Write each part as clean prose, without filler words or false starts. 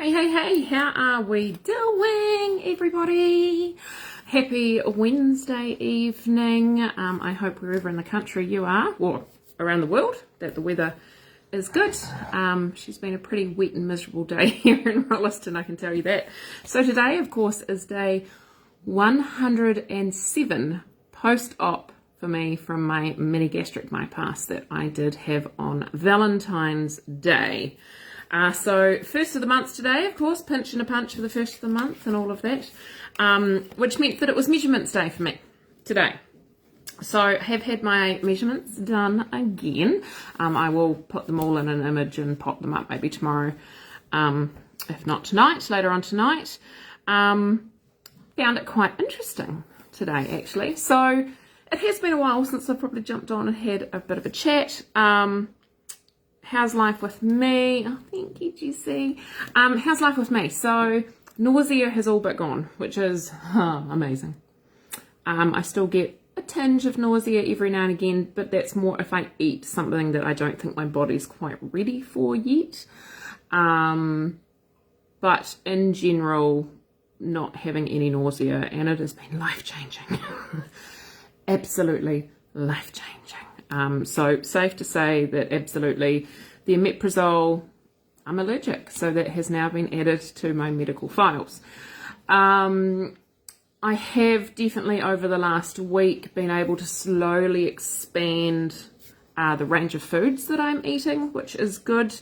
Hey, how are we doing, everybody? Happy Wednesday evening. I hope wherever in the country you are, or around the world, that the weather is good. She's been a pretty wet and miserable day here in Rolleston, I can tell you that. So today, of course, is day 107 post-op for me from my mini gastric bypass that I did have on Valentine's Day. So first of the month today, of course, pinch and a punch for the first of the month and all of that, which meant that it was measurements day for me today. So I have had my measurements done again. I will put them all in an image and pop them up maybe tomorrow, if not tonight, later on tonight. Found it quite interesting today, actually. So it has been a while since I've probably jumped on and had a bit of a chat. How's life with me? Oh, thank you, Jessie. How's life with me? So nausea has all but gone, which is amazing. I still get a tinge of nausea every now and again, but that's more if I eat something that I don't think my body's quite ready for yet. But in general, not having any nausea, and it has been life-changing. Absolutely life-changing. So safe to say that absolutely the omeprazole, I'm allergic, so that has now been added to my medical files. I have definitely over the last week been able to slowly expand the range of foods that I'm eating, which is good.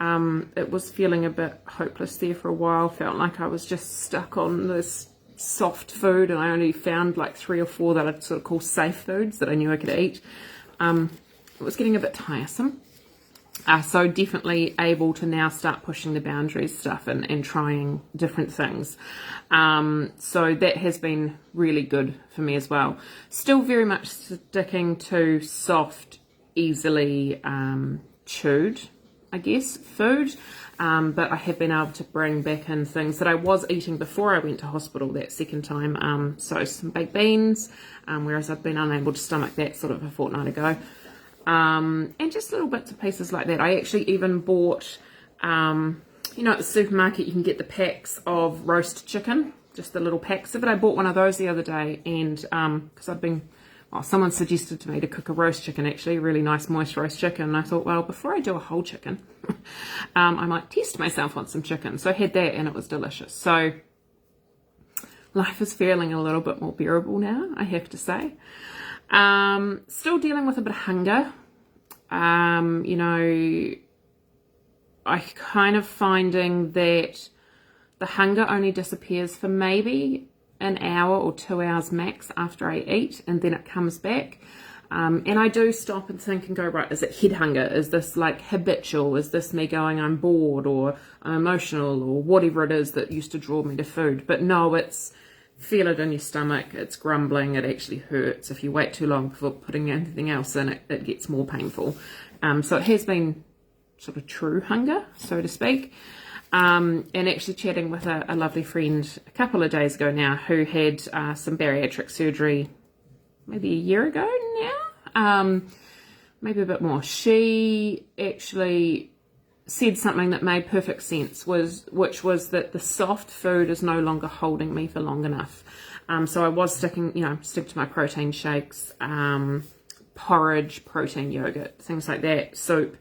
It was feeling a bit hopeless there for a while, felt like I was just stuck on this soft food, and I only found like 3 or 4 that I'd sort of call safe foods that I knew I could eat. It was getting a bit tiresome. So definitely able to now start pushing the boundaries stuff and trying different things. So that has been really good for me as well. Still very much sticking to soft, easily chewed, I guess, food. But I have been able to bring back in things that I was eating before I went to hospital that second time. So some baked beans, whereas I've been unable to stomach that sort of a fortnight ago. And just little bits and pieces like that. I actually even bought, at the supermarket you can get the packs of roast chicken, just the little packs of it. I bought one of those the other day, and because someone suggested to me to cook a roast chicken, actually, a really nice moist roast chicken. And I thought, well, before I do a whole chicken, I might test myself on some chicken. So I had that, and it was delicious. So life is feeling a little bit more bearable now, I have to say. Still dealing with a bit of hunger. I kind of finding that the hunger only disappears for maybe an hour or 2 hours max after I eat, and then it comes back. And I do stop and think and go, right, is it head hunger? Is this like habitual? Is this me going, I'm bored or I'm emotional or whatever it is that used to draw me to food? But no, it's feel it in your stomach, it's grumbling, it actually hurts. If you wait too long before putting anything else in, it gets more painful. So it has been sort of true hunger, so to speak. And actually chatting with a lovely friend a couple of days ago now who had some bariatric surgery maybe a year ago now, maybe a bit more. She actually said something that made perfect sense, which was that the soft food is no longer holding me for long enough. So I was stick to my protein shakes, porridge, protein yogurt, things like that, soup.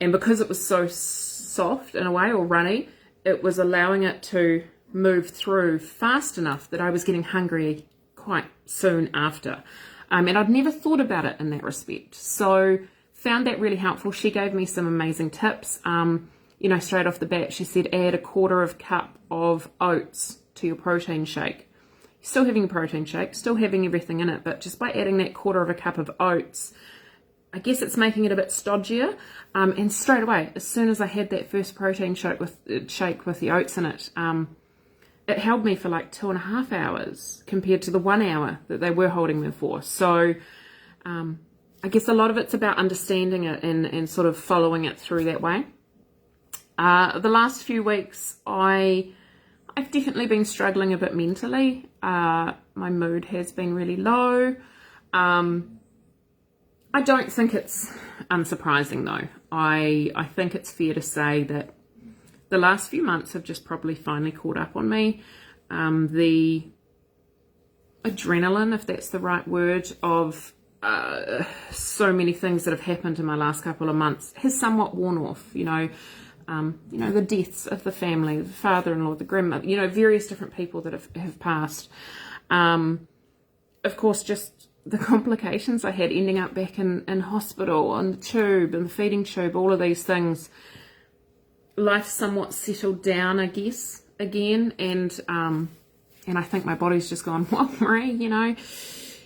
And because it was so soft in a way, or runny, it was allowing it to move through fast enough that I was getting hungry quite soon after. And I'd never thought about it in that respect. So found that really helpful. She gave me some amazing tips. Straight off the bat, she said add 1/4 cup of oats to your protein shake. You're still having a protein shake, still having everything in it, but just by adding that 1/4 cup of oats, I guess it's making it a bit stodgier. And straight away, as soon as I had that first protein shake with the oats in it, it held me for like 2.5 hours compared to the 1 hour that they were holding me for. So I guess a lot of it's about understanding it and sort of following it through that way. The last few weeks, I've definitely been struggling a bit mentally. My mood has been really low. I don't think it's unsurprising though. I think it's fair to say that the last few months have just probably finally caught up on me. The adrenaline, if that's the right word, of so many things that have happened in my last couple of months has somewhat worn off. The deaths of the family, the father-in-law, the grandmother, various different people that have passed. Of course, just the complications I had ending up back in hospital, on the tube and the feeding tube, all of these things. Life somewhat settled down, I guess, again, and I think my body's just gone, well, Marie,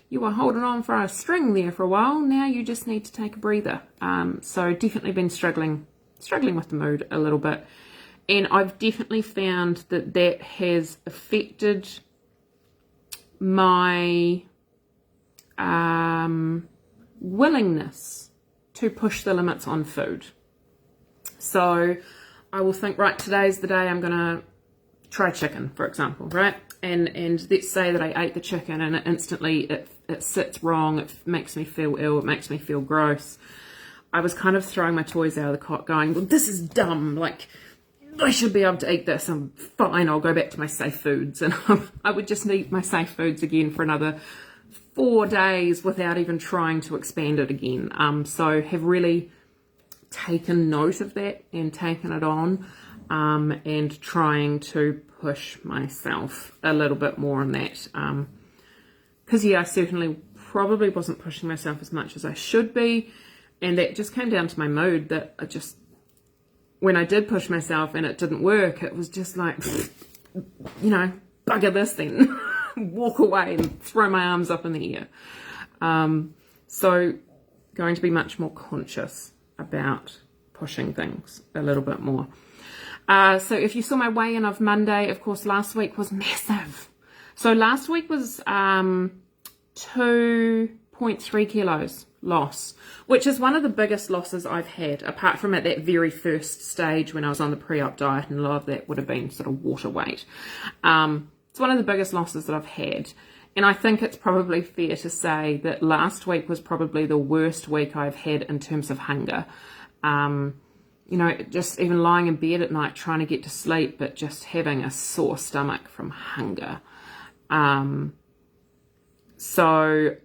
you were holding on for a string there for a while. Now you just need to take a breather. So definitely been struggling with the mood a little bit. And I've definitely found that has affected my willingness to push the limits on food. So I will think, right, today's the day I'm going to try chicken, for example, right? And let's say that I ate the chicken and instantly it sits wrong, it makes me feel ill, it makes me feel gross. I was kind of throwing my toys out of the cot going, well, this is dumb, like, I should be able to eat this, I'm fine, I'll go back to my safe foods. And I would just eat my safe foods again for another 4 days without even trying to expand it again. So have really taken note of that and taken it on, and trying to push myself a little bit more on that. Because, I certainly probably wasn't pushing myself as much as I should be. And that just came down to my mood, that when I did push myself and it didn't work, it was just like, bugger this then. Walk away and throw my arms up in the air. So going to be much more conscious about pushing things a little bit more. So if you saw my weigh-in of Monday, of course, last week was massive. So last week was 2.3 kilos loss, which is one of the biggest losses I've had, apart from at that very first stage when I was on the pre-op diet, and a lot of that would have been sort of water weight. It's one of the biggest losses that I've had. And I think it's probably fair to say that last week was probably the worst week I've had in terms of hunger. Just even lying in bed at night trying to get to sleep, but just having a sore stomach from hunger. So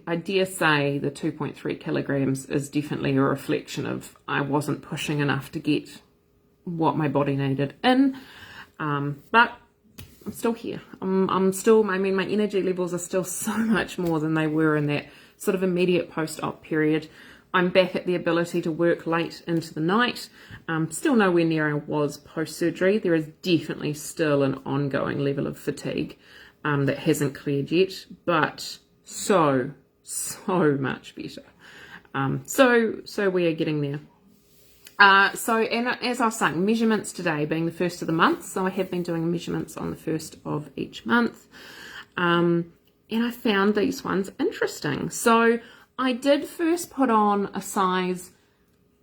I dare say the 2.3 kilograms is definitely a reflection of I wasn't pushing enough to get what my body needed in. But I'm still here. I'm still, my energy levels are still so much more than they were in that sort of immediate post-op period. I'm back at the ability to work late into the night. Still nowhere near I was post-surgery. There is definitely still an ongoing level of fatigue that hasn't cleared yet, but so much better. So we are getting there. And as I was saying, measurements today being the first of the month. So I have been doing measurements on the first of each month. And I found these ones interesting. So I did first put on a size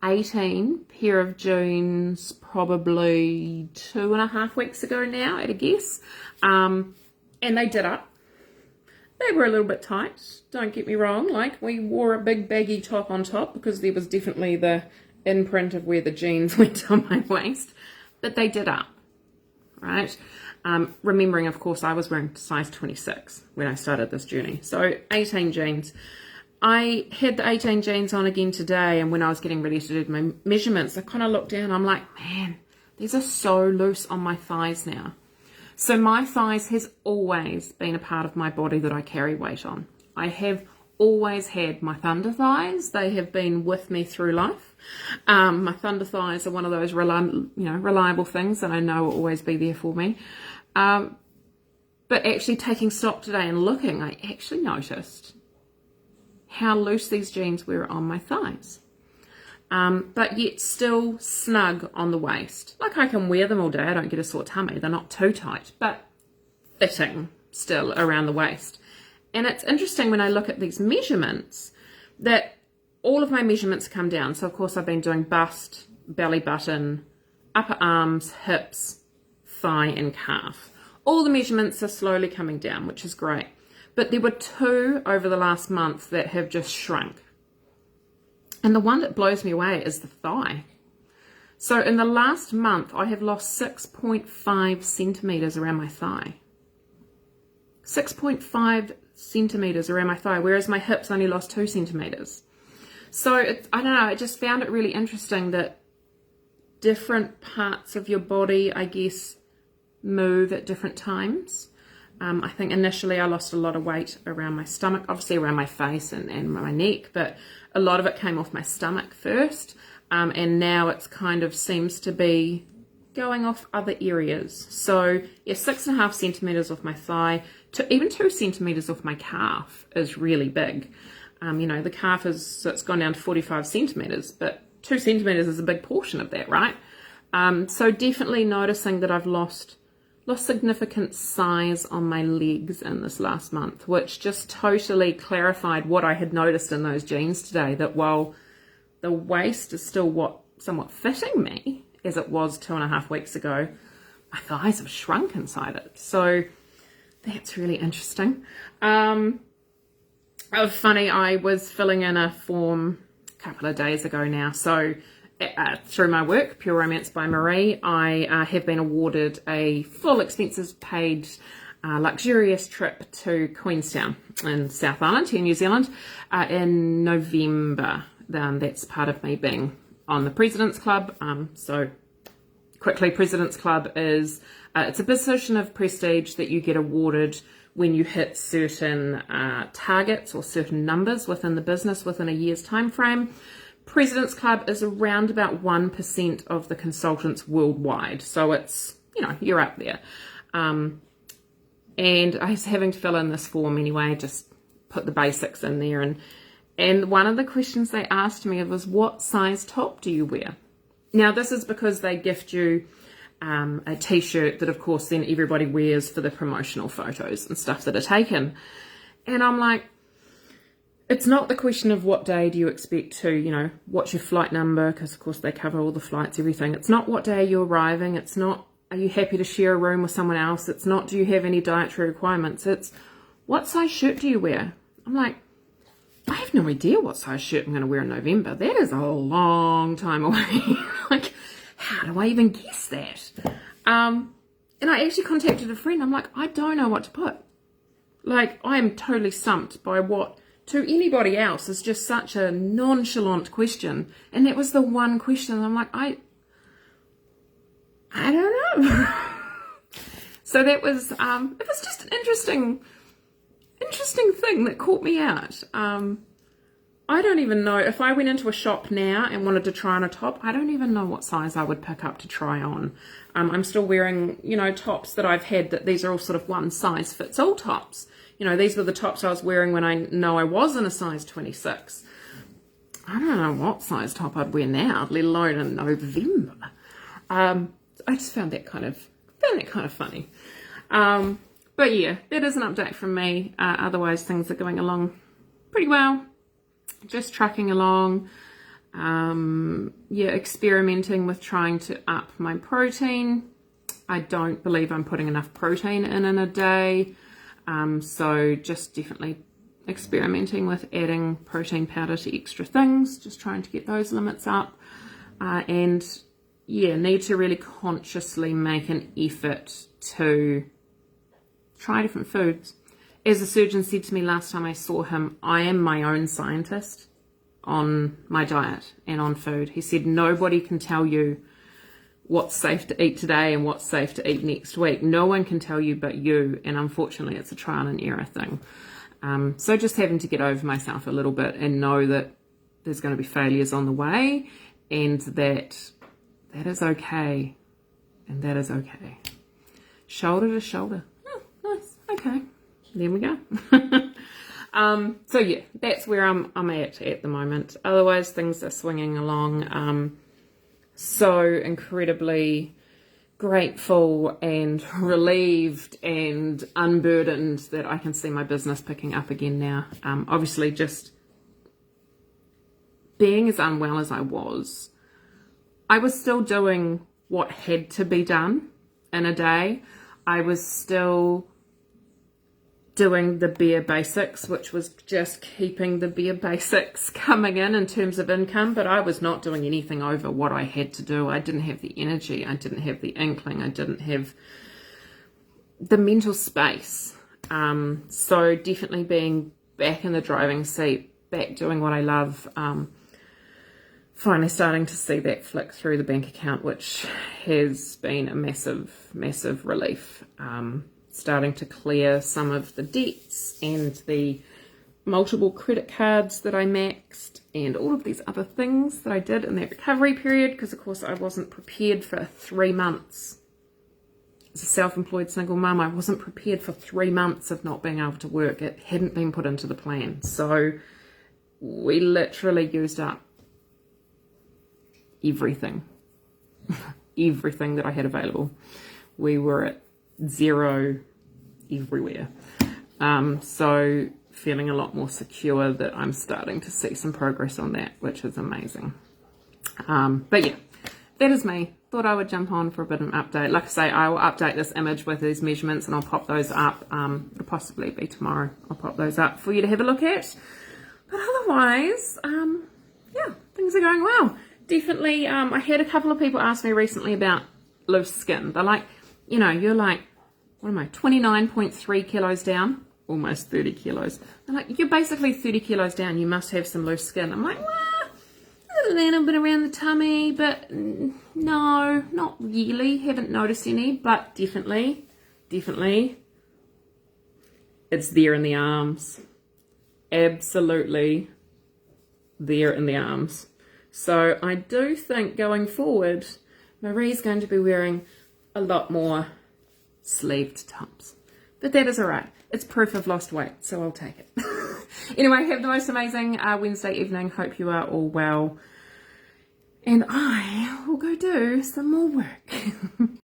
18 pair of jeans probably 2.5 weeks ago now, at a guess. And they did up. They were a little bit tight, don't get me wrong. Like, we wore a big baggy top on top because there was definitely the imprint of where the jeans went on my waist, but they did up, right? Remembering, of course, I was wearing size 26 when I started this journey. So 18 jeans. I had the 18 jeans on again today, and when I was getting ready to do my measurements, I kind of looked down, I'm like, man, these are so loose on my thighs now. So my thighs has always been a part of my body that I carry weight on. I have always had my thunder thighs. They have been with me through life. My thunder thighs are one of those reliable things that I know will always be there for me. But actually taking stock today and looking, I actually noticed how loose these jeans were on my thighs. But yet still snug on the waist. Like, I can wear them all day, I don't get a sore tummy, they're not too tight, but fitting still around the waist. And it's interesting when I look at these measurements that all of my measurements come down. So of course I've been doing bust, belly button, upper arms, hips, thigh and calf. All the measurements are slowly coming down, which is great. But there were 2 over the last month that have just shrunk. And the one that blows me away is the thigh. So in the last month, I have lost 6.5 centimeters around my thigh. 6.5 centimeters around my thigh, whereas my hips only lost 2 centimeters. So I don't know, I just found it really interesting that different parts of your body, I guess, move at different times. I think initially I lost a lot of weight around my stomach, obviously around my face and my neck, but a lot of it came off my stomach first. And now it's kind of seems to be going off other areas. So yeah, 6.5 centimeters off my thigh, even 2 centimeters off my calf is really big. You know, the calf so it's gone down to 45 centimeters, but 2 centimeters is a big portion of that, right? So definitely noticing that I've lost significant size on my legs in this last month, which just totally clarified what I had noticed in those jeans today, that while the waist is still somewhat fitting me as it was 2.5 weeks ago, my thighs have shrunk inside it. So that's really interesting. Funny, I was filling in a form a couple of days ago now. So through my work, Pure Romance by Marie, I have been awarded a full expenses paid luxurious trip to Queenstown in South Island, here in New Zealand, in November. That's part of me being on the President's Club. So quickly, President's Club is, it's a position of prestige that you get awarded when you hit certain targets or certain numbers within the business within a year's time frame. President's Club is around about 1% of the consultants worldwide. So it's, you know, you're up there. And I was having to fill in this form anyway, just put the basics in there. And one of the questions they asked me was, what size top do you wear? Now, this is because they gift you a t-shirt that, of course, then everybody wears for the promotional photos and stuff that are taken. And I'm like, it's not the question of what day do you expect to, you know, what's your flight number, because, of course, they cover all the flights, everything. It's not what day are you arriving. It's not, are you happy to share a room with someone else? It's not, do you have any dietary requirements? It's, what size shirt do you wear? I'm like, I have no idea what size shirt I'm going to wear in November. That is a long time away. Like, how do I even guess that? And I actually contacted a friend. I'm like, I don't know what to put. Like, I am totally stumped by what, to anybody else, is just such a nonchalant question. And that was the one question. I'm like, I don't know. So that was, it was just an interesting thing that caught me out. I don't even know, if I went into a shop now and wanted to try on a top, I don't even know what size I would pick up to try on. I'm still wearing, you know, tops that I've had, that these are all sort of one size fits all tops. You know, these were the tops I was wearing when I know I was in a size 26. I don't know what size top I'd wear now, let alone in November. I just found that kind of funny. But yeah, that is an update from me. Otherwise, things are going along pretty well. Just trucking along. Yeah, experimenting with trying to up my protein. I don't believe I'm putting enough protein in a day. So just definitely experimenting with adding protein powder to extra things. Just trying to get those limits up. And yeah, need to really consciously make an effort to try different foods. As the surgeon said to me last time I saw him, I am my own scientist on my diet and on food. He said, nobody can tell you what's safe to eat today and what's safe to eat next week. No one can tell you but you. And unfortunately, it's a trial and error thing. So just having to get over myself a little bit and know that there's going to be failures on the way, and that is okay. And that is okay. Shoulder to shoulder. Oh, nice. Okay. There we go. So yeah, that's where I'm at the moment. Otherwise, things are swinging along. So incredibly grateful and relieved and unburdened that I can see my business picking up again now. Obviously, just being as unwell as I was still doing what had to be done in a day. I was still doing the bare basics, which was just keeping the bare basics coming in terms of income, but I was not doing anything over what I had to do. I didn't have the energy, I didn't have the inkling, I didn't have the mental space. So definitely being back in the driving seat, back doing what I love, finally starting to see that flick through the bank account, which has been a massive relief. Starting to clear some of the debts and the multiple credit cards that I maxed and all of these other things that I did in that recovery period, because of course I wasn't prepared for 3 months. As a self-employed single mum, I wasn't prepared for 3 months of not being able to work. It hadn't been put into the plan. So we literally used up everything, everything that I had available. We were at zero everywhere. So feeling a lot more secure that I'm starting to see some progress on that, which is amazing. But yeah, that is me. Thought I would jump on for a bit of an update. Like I say, I will update this image with these measurements and I'll pop those up. It'll possibly be tomorrow. I'll pop those up for you to have a look at. But otherwise, yeah, things are going well. Definitely, I had a couple of people ask me recently about loose skin. They're like, you know, you're like, what am I, 29.3 kilos down? Almost 30 kilos. They're like, you're basically 30 kilos down. You must have some loose skin. I'm like, well, a little bit around the tummy, but no, not really. Haven't noticed any, but definitely, it's there in the arms. Absolutely there in the arms. So I do think going forward, Marie's going to be wearing a lot more sleeved tops. But that is all right. It's proof of lost weight, so I'll take it. Anyway, have the most amazing Wednesday evening. Hope you are all well. And I will go do some more work.